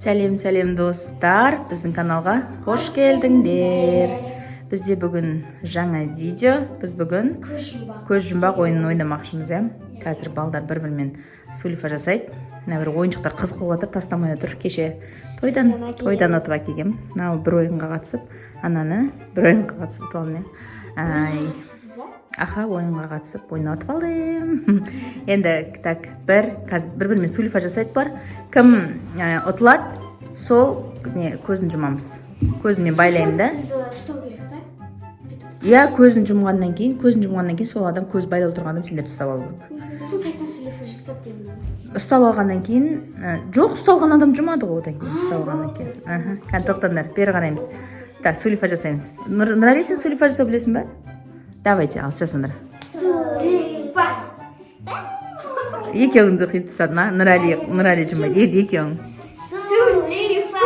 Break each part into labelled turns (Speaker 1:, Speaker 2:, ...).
Speaker 1: Сәлем достар, біздің каналға қош келдіңдер. Бізде бүгін жаңа видео. Біз бүгін көз жұмбақ ойынын ойнамақшымыз. Қазір балдар бір-бірімен сульфа жасайды. Мына бір ойыншықтар қызық болып жатыр, тастамай отыр. Кеше тойдан ұтып әкелгем. Мынау бір ойынға қатысып, ананы бір ойынға қатысып ұтып алдым. Аха, ойынға қатысып ойнап ұтып алдым. Енді так бір-бірімен сульфа жасайды бар. Кім ұтылады, сол көзін жұмамыз. Көзін мен байлаймын да. Я көзін жұмғаннан кейін сол адам көз байлау тұрған адам сендер ұстап алу керек.
Speaker 2: Сосын қайтадан сульфа жасап деймін.
Speaker 1: Ұстап алғаннан кейін, жоқ, ұсталған адам жұмады ғой одан кейін, ұстап алғаннан кейін. Кән тоқтаңдар, бері қараймыз. Да, сульфа жасаймыз. Нұрали, сен сульфа жасау білесің ба? Давайте, ал жасаңдар.
Speaker 2: Сульфа.
Speaker 1: Екеуіңді қиып тастады ма? Нұрали жұмайды. Екеуің.
Speaker 2: Сульфа.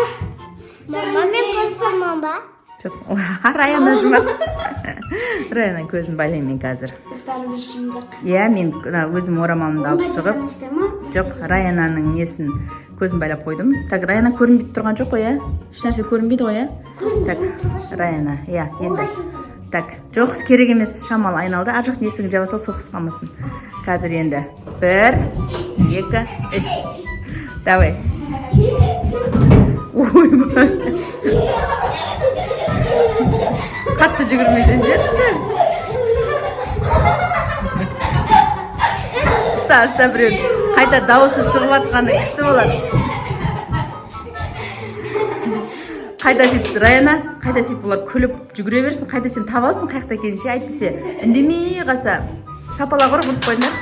Speaker 2: Мама, мен қосамын ба?
Speaker 1: Жоқ, Раяна жұмады. Раяна көзін байлаймын қазір.
Speaker 2: Ұстарым жұмдық.
Speaker 1: Иә, мен өзім орамалымды алып шығып. Жоқ, Раянаның несін көзін байлап қойдым. Так, Раяна көрінбейді тұрған жоқ қой, ешнәрсе көрінбейді ғой, Так, Раяна, енді. Так, жоқ, керек емес, шамалы айналды. Ар жақ есігін жаба сал, соққыс қалмасын. Қазір енді 1, 2, 3. Давай. Ой, қатты жүгірмейден жерші. Ұста біреу. Қайта дауысы шығып атқаны күшті болады. Қайта сөйтіп, Раяна, қайта сөйтіп олар күліп жүгіре берсін, қайта сен табалсың, қаяқта келінше, әйтпесе, үндемей қалса, шапалақ ұрып қойыңдар.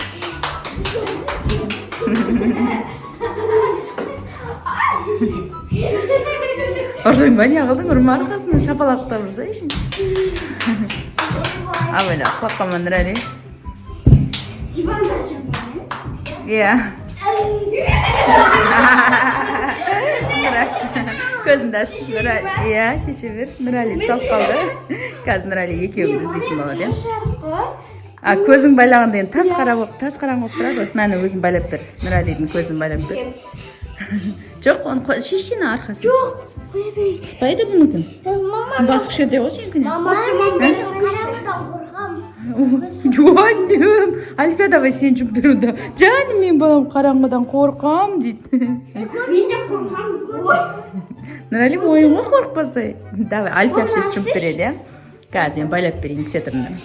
Speaker 1: Ұрдың ба, не қылдың, ұрма арқасында шапалақта ұрса ешін. Абайла, құлаққаман Нұрали.
Speaker 2: Диванда жүрмін.
Speaker 1: Иә. Көзінде ашып Нұрали. Иә, шеше бер. Нұрали салып қалды. Қазір Нұрали екеуін іздейтін болады. Көзің байлағанда енді тас қараң болып тұрады. Мәні өзін байлап бер. Нұралидің көзін байлап бер. Жоқ, оны шешсені арқасын.
Speaker 2: Жоқ, қоя берейін.
Speaker 1: Спайды бұныкін. Басқы жерде ғой сенкіне.
Speaker 2: Мама, мен қараңғыдан қорқам.
Speaker 1: Жаным, Альфия, давай сен жұмып беруді. Жаным, мен балам қараңғыдан қорқам дейді.
Speaker 2: Мен де қорқам.
Speaker 1: Нұрали, ойынға қорқпасай. Давай, Альфия шеш жұмып береді. Қазір мен байлап берейін, күте тұрмын.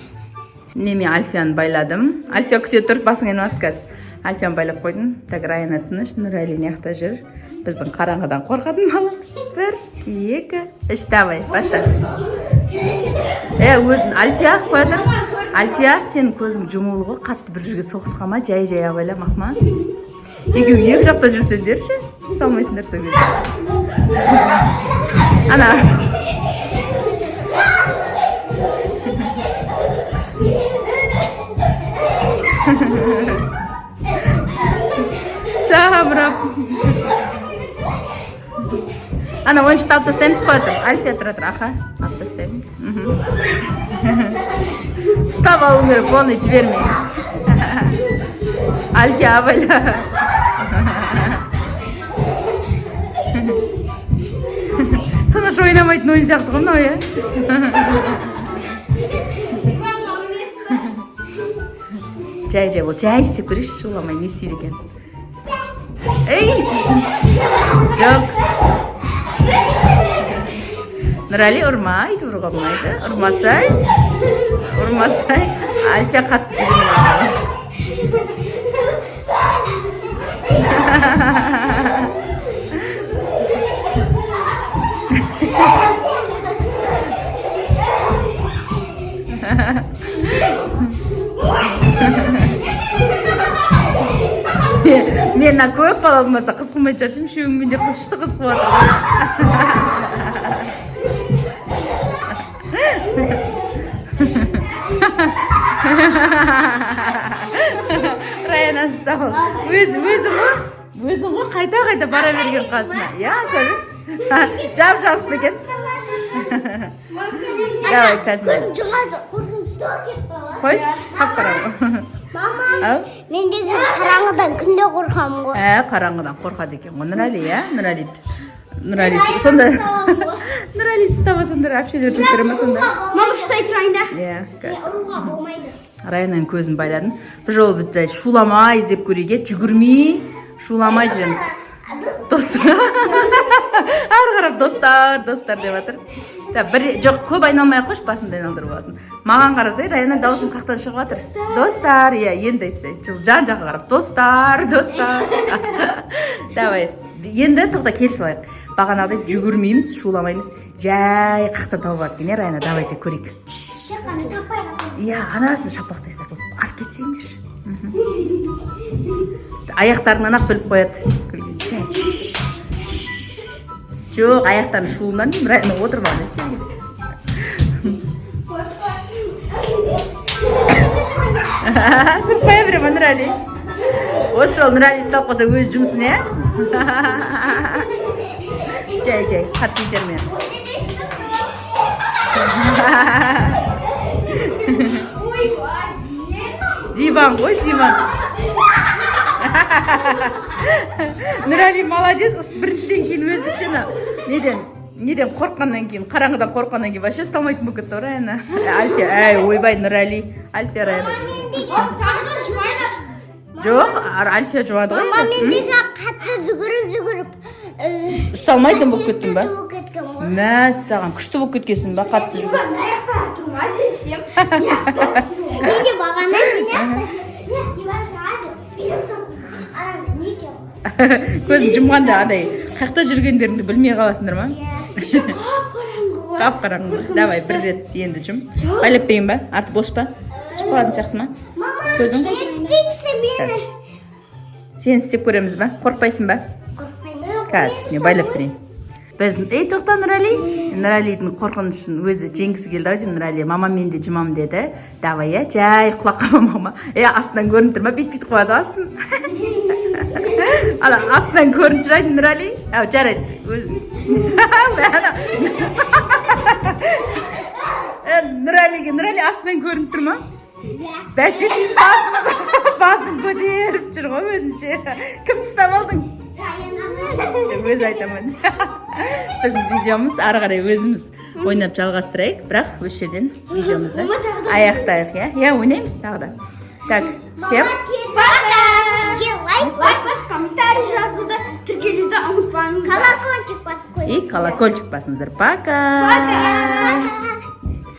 Speaker 1: Мен Альфияны байладым. Альфия күте тұр, басың айнып қазір. Альфияны байлап қойдым. Так, Раяна тыныш, Нұрали неқта жүр. Біздің қараңғыдан қорқатын баламыз. 1, 2, 3, давай, баста. Альфия, қоя тұр. Альфия, сенің көзің жұмулығы қатты бір жерге соғысқама, жай абайла, мақма. Екеуің екі жақта жүрсеңдерші, ұсталмайсыңдар сол кезде. Ана. Шабырап. Ана, ойыншықты алып тастаймыз қоя тұр. Альфия тұра тұр, аха. Алып тастаймыз. Ұстап алу керек, оны жібермей. Альфия, абайла. Тыныш ойнамайтын ойын сияқты ғой мынау, Жай бол, жай істеп көрейші, шуламай не істейді екен. Ей! Жоқ. Нұрали, ұрмайды, ұрға болмайды. Ұрмасай. Альфия қатты жүрмейді. Мен көп бала болмаса қыз қылмай жатсам, үшеуіңмен де қызышты қыз қылып Раяна ұстап ал. Өзің ғой қайта бара берген қасына. Я, шәбі. Жап бекен. Давай, қазір.
Speaker 2: Қорқынышты кетті бала.
Speaker 1: Қойш, қап қарау.
Speaker 2: Мама, мен де қараңғыдан күнде қорқамын ғой.
Speaker 1: Қараңғыдан қорқады екен ғой. Нұрали, Нұрали. Нұрәли сонда Нұрәли ұстамасаңдар әпшелер жүк бере ма сонда?
Speaker 2: Мама ұстай тұрайын да.
Speaker 1: Иә.
Speaker 2: Ұруға болмайды.
Speaker 1: Райнаның көзін байладым. Бір жолы бізді шуламай іздеп көреге, жүгірмей шуламай жүреміз. Достар. Ары қарап достар деп жатыр. Жоқ, көп айналмай ақ қойшы, басында айналдырып алсын. Маған қарасай, Райана дауысын қақтан шығып жатыр. Достар, иә, енді айтсай. Жан-жаққа қарап, достар. Давай. Енді тоқта келісіп алайық. Бағанағыдай жүгірмейміз, шуламаймыз. Жай қақтан тауып алады екен, Райана, давайте көрейік.
Speaker 2: Тек қана таппай қалсын.
Speaker 1: Иә, анасында шапалақтайсыздар. Алып кетсеңдер. Аяқтарынан ақ біліп қояды. Жоқ, аяқтарын шуынан Райана отырып алды ештеңе. Күрпая берем Нұрәли. Осы жол Нұрәли ұстап қалса өз жұмысын, е? Жай, қатты итерме. Диван ғой, диван. Нұрәли молодец, біріншіден кейін өзі шыны. Неден қорққаннан кейін, қараңғыдан қорққаннан кейін вообще ұстамайтын болып кетті Райана. Альфия, ойбай Нұрәли, Альфия Райана. Жоқ, Альфия жуады ғой.
Speaker 2: Мама мендегі қатты жүгіріп.
Speaker 1: Ұсталмайтын болып кеттің ба? Мәссаған, күшті болып кеткенсің ба? Қатты жүгіріп.
Speaker 2: Аяқта тұрма десем. Менде бағана
Speaker 1: көзін жұмғанда адай қақта жүргендеріңді білмей қаласыңдар ма? Қап-қараңғы. Давай, бір рет енді жүм. Байлап берейін ба? Арты бос па? Түсіп қалатын сияқты ма? Көзің? Сен істеп көреміз ба? Қорқпайсың ба? Қазір, не байлап берейін. Біздің, тоқта Нұрәли. Нұрәлидің қорқынышын өзі жеңгісі келді ау деймін. Нұрәли, мама мен де жұмам деді. Давай, жай құлаққа мама. Астынан көрініп тұр ма? Бет қояды астын. Ала, астынан көрініп жүрайды Нұрәли. Жарайды, өзің. Нұрәли астынан көрініп тұр ма? Бәсесіз басын көтеріп жүр ғой өзінше. Кім ұстап алдың? Өз айтамын. Біздің видеомыз ары қарай өзіміз ойнап жалғастырайық, бірақ осы жерден видеомызды аяқтайық, иә? Ойнаймыз тағы да. Так, всем
Speaker 2: пока! Лайк, комментарий жазуды, тіркелуді ұмытпаңыздар. Колокольчик басып қойыңыздар.
Speaker 1: И колокольчик басыңыздар. Пока!
Speaker 2: Пока!